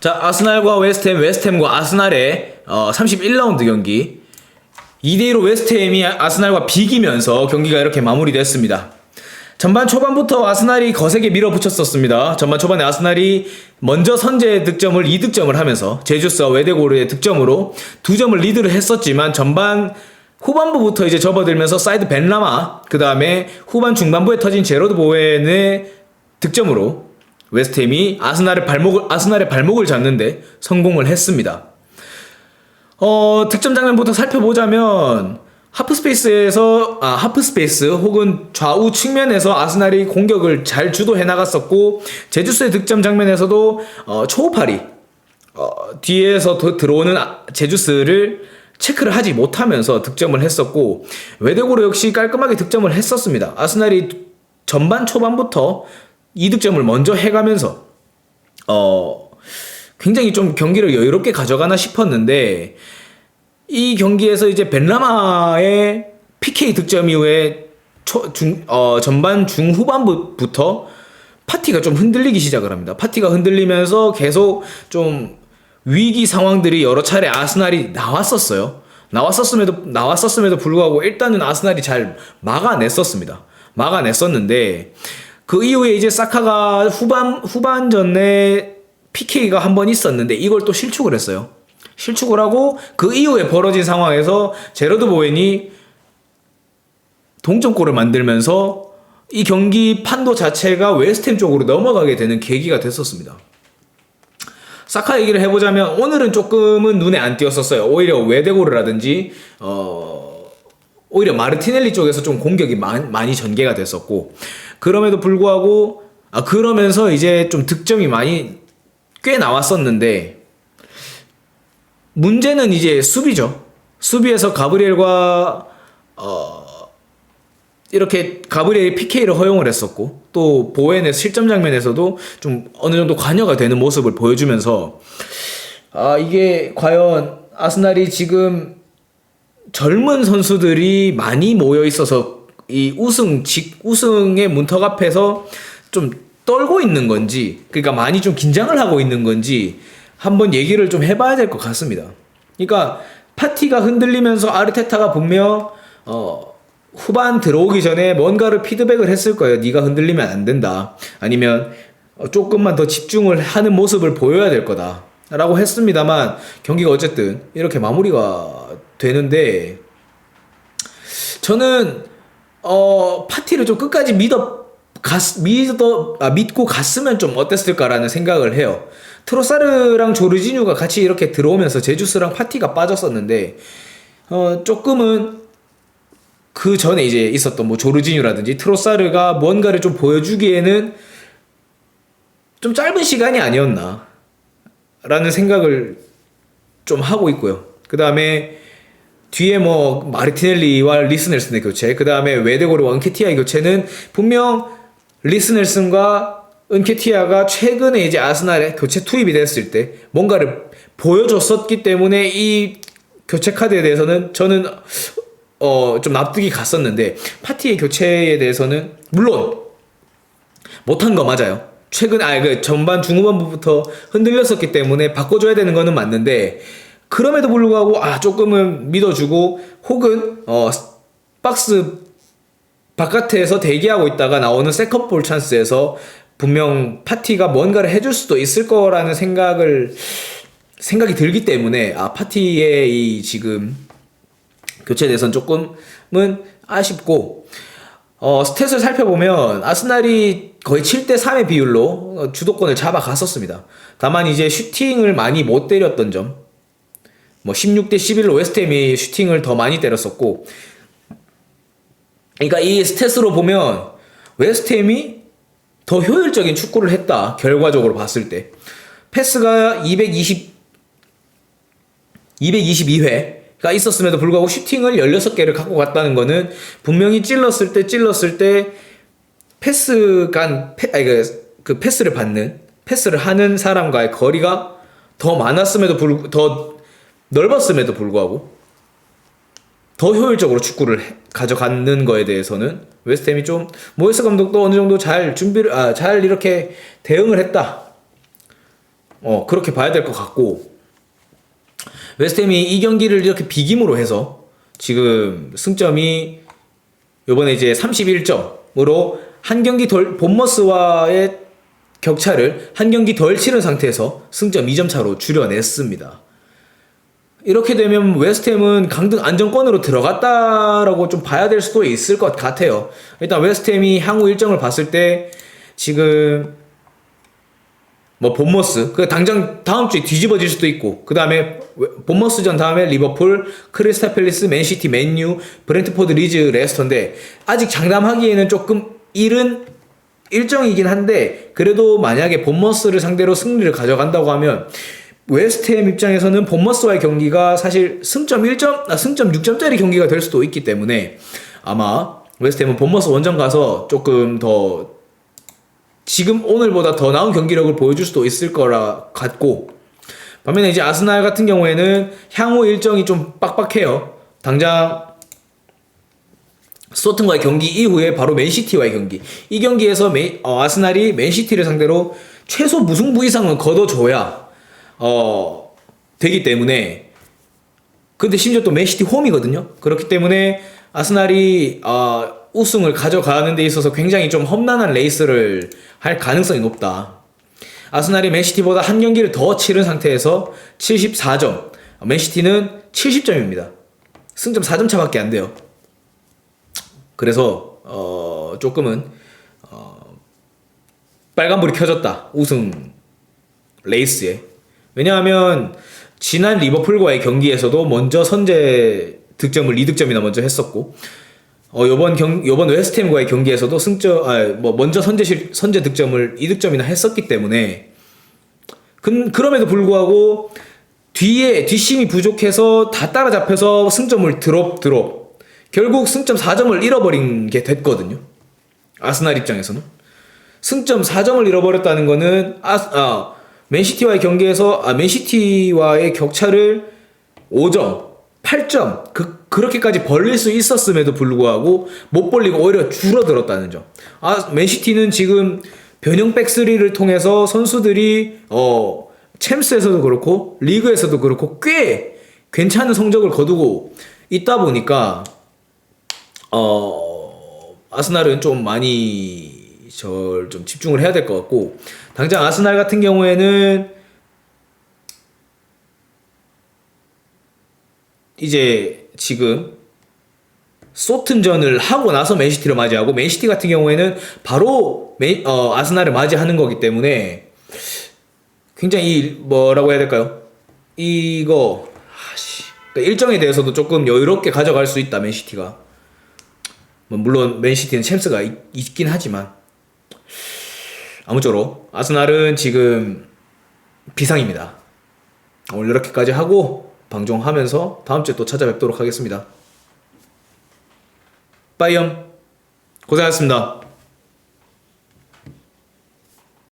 자, 아스날과 웨스트햄, 웨스트햄과 아스날의 31라운드 경기 2대2로 웨스트햄이 아스날과 비기면서 경기가 이렇게 마무리됐습니다. 전반 초반부터 아스날이 거세게 밀어붙였었습니다. 전반 초반에 아스날이 먼저 선제 득점을 2득점을 하면서 제주스와 웨데고르의 득점으로 2점을 리드를 했었지만 전반 후반부부터 이제 접어들면서 사이드 벤라마, 그 다음에 후반 중반부에 터진 제로드 보웬의 득점으로 웨스트햄이 아스날의 발목을 잡는데 성공을 했습니다. 득점 장면부터 살펴보자면 하프스페이스 혹은 좌우 측면에서 아스날이 공격을 잘 주도해 나갔었고, 제주스의 득점 장면에서도 초우팔이 뒤에서 들어오는 제주스를 체크를 하지 못하면서 득점을 했었고, 웨데고르 역시 깔끔하게 득점을 했었습니다. 아스날이 전반 초반부터 2득점을 먼저 해가면서 굉장히 좀 경기를 여유롭게 가져가나 싶었는데, 이 경기에서 이제 벤라마의 PK 득점 이후에 전반 중후반부터 파티가 좀 흔들리기 시작을 합니다. 파티가 흔들리면서 계속 좀 위기 상황들이 여러 차례 아스날이 나왔었음에도 불구하고 일단은 아스날이 잘 막아냈었는데, 그 이후에 이제 사카가 후반전에 PK가 한 번 있었는데 이걸 또 실축을 했어요. 실축을 하고 그 이후에 벌어진 상황에서 제로드 보웬이 동점골을 만들면서 이 경기 판도 자체가 웨스트햄 쪽으로 넘어가게 되는 계기가 됐었습니다. 사카 얘기를 해보자면 오늘은 조금은 눈에 안 띄었었어요. 오히려 웨데고르라든지 오히려 마르티넬리 쪽에서 좀 공격이 많이 전개가 됐었고, 그럼에도 불구하고 그러면서 이제 좀 득점이 꽤 나왔었는데, 문제는 이제 수비죠. 수비에서 가브리엘과 이렇게 가브리엘이 PK를 허용을 했었고, 또 보웬의 실점 장면에서도 좀 어느 정도 관여가 되는 모습을 보여주면서 이게 과연 아스날이 지금 젊은 선수들이 많이 모여 있어서 이 우승의 문턱 앞에서 좀 떨고 있는 건지, 그러니까 많이 좀 긴장을 하고 있는 건지 한번 얘기를 좀 해봐야 될 것 같습니다. 그러니까 파티가 흔들리면서 아르테타가 분명 후반 들어오기 전에 뭔가를 피드백을 했을 거예요. 네가 흔들리면 안 된다. 아니면 조금만 더 집중을 하는 모습을 보여야 될 거다 라고 했습니다만, 경기가 어쨌든 이렇게 마무리가 되는데, 저는 파티를 좀 끝까지 믿고 갔으면 좀 어땠을까라는 생각을 해요. 트로사르랑 조르지뉴가 같이 이렇게 들어오면서 제주스랑 파티가 빠졌었는데, 조금은 그 전에 이제 있었던 조르지뉴라든지 트로사르가 뭔가를 좀 보여주기에는 좀 짧은 시간이 아니었나 라는 생각을 좀 하고 있고요. 그 다음에 뒤에 마르티넬리와 리스넬슨의 교체, 그 다음에 웨데고르와 은케티아의 교체는 분명 리스넬슨과 은케티아가 최근에 이제 아스날에 교체 투입이 됐을 때 뭔가를 보여줬었기 때문에 이 교체 카드에 대해서는 저는 좀 납득이 갔었는데, 파티의 교체에 대해서는 물론 못한 거 맞아요. 전반 중후반부부터 흔들렸었기 때문에 바꿔줘야 되는 거는 맞는데, 그럼에도 불구하고 조금은 믿어주고, 혹은 박스 바깥에서 대기하고 있다가 나오는 세컨볼 찬스에서 분명 파티가 뭔가를 해줄 수도 있을 거라는 생각이 들기 때문에 파티의 이 지금 교체에 대해서는 조금은 아쉽고, 스탯을 살펴보면 아스날이 거의 7대3의 비율로 주도권을 잡아갔었습니다. 다만 이제 슈팅을 많이 못 때렸던 점, 16대11로 웨스트햄이 슈팅을 더 많이 때렸었고, 그러니까 이 스탯으로 보면 웨스트햄이 더 효율적인 축구를 했다, 결과적으로 봤을 때. 패스가 222회가 있었음에도 불구하고 슈팅을 16개를 갖고 갔다는 거는 분명히 찔렀을 때 패스를 하는 사람과의 거리가 더 넓었음에도 불구하고 더 효율적으로 축구를 가져가는 거에 대해서는 웨스트햄이 좀, 모에스 감독도 어느 정도 잘 이렇게 대응을 했다 그렇게 봐야 될 것 같고, 웨스트햄이 이 경기를 이렇게 비김으로 해서 지금 승점이 요번에 이제 31점으로 한 경기 덜, 본머스와의 격차를 한 경기 덜 치른 상태에서 승점 2점 차로 줄여냈습니다. 이렇게 되면 웨스트햄은 강등 안정권으로 들어갔다라고 좀 봐야 될 수도 있을 것 같아요. 일단 웨스트햄이 향후 일정을 봤을 때 지금 뭐 본머스 그 당장 다음 주에 뒤집어질 수도 있고, 그 다음에 본머스전 다음에 리버풀, 크리스탈 팰리스, 맨시티, 맨유, 브렌트포드, 리즈, 레스터인데 아직 장담하기에는 조금 이른 일정이긴 한데, 그래도 만약에 본머스를 상대로 승리를 가져간다고 하면 웨스트햄 입장에서는 본머스와의 경기가 사실 승점 1점, 승점 6점짜리 경기가 될 수도 있기 때문에 아마 웨스트햄은 본머스 원정 가서 조금 더 지금 오늘보다 더 나은 경기력을 보여줄 수도 있을 거라 같고, 반면에 이제 아스날 같은 경우에는 향후 일정이 좀 빡빡해요. 당장 소튼과의 경기 이후에 바로 맨시티와의 경기, 이 경기에서 아스날이 맨시티를 상대로 최소 무승부 이상은 거둬줘야 되기 때문에, 근데 심지어 또 맨시티 홈이거든요. 그렇기 때문에 아스날이 우승을 가져가는 데 있어서 굉장히 좀 험난한 레이스를 할 가능성이 높다. 아스날이 맨시티보다 한 경기를 더 치른 상태에서 74점, 맨시티는 70점입니다. 승점 4점 차밖에 안 돼요. 그래서 조금은 빨간불이 켜졌다, 우승 레이스에. 왜냐하면 지난 리버풀과의 경기에서도 먼저 선제 득점을 2득점이나 먼저 했었고, 요번 웨스트햄과의 경기에서도 먼저 선제 득점을 2득점이나 했었기 때문에, 그럼에도 불구하고 뒷심이 부족해서 다 따라잡혀서 승점을 드롭 결국 승점 4점을 잃어버린 게 됐거든요. 아스날 입장에서는 승점 4점을 잃어버렸다는 거는 맨시티와의 경기에서 맨시티와의 격차를 5점, 8점 그렇게까지 벌릴 수 있었음에도 불구하고 못 벌리고 오히려 줄어들었다는 점. 맨시티는 지금 변형 백스리를 통해서 선수들이 챔스에서도 그렇고 리그에서도 그렇고 꽤 괜찮은 성적을 거두고 있다 보니까 아스날은 좀 많이 좀 집중을 해야 될 것 같고, 당장 아스날 같은 경우에는 이제 지금 소튼전을 하고 나서 맨시티를 맞이하고, 맨시티 같은 경우에는 바로 아스날을 맞이하는 거기 때문에 굉장히 뭐라고 해야 될까요? 그러니까 일정에 대해서도 조금 여유롭게 가져갈 수 있다, 맨시티가. 물론 맨시티는 챔스가 있긴 하지만 아무쪼록 아스날은 지금 비상입니다. 오늘 이렇게까지 하고 방송하면서 다음 주에 또 찾아뵙도록 하겠습니다. 빠이염, 고생하셨습니다.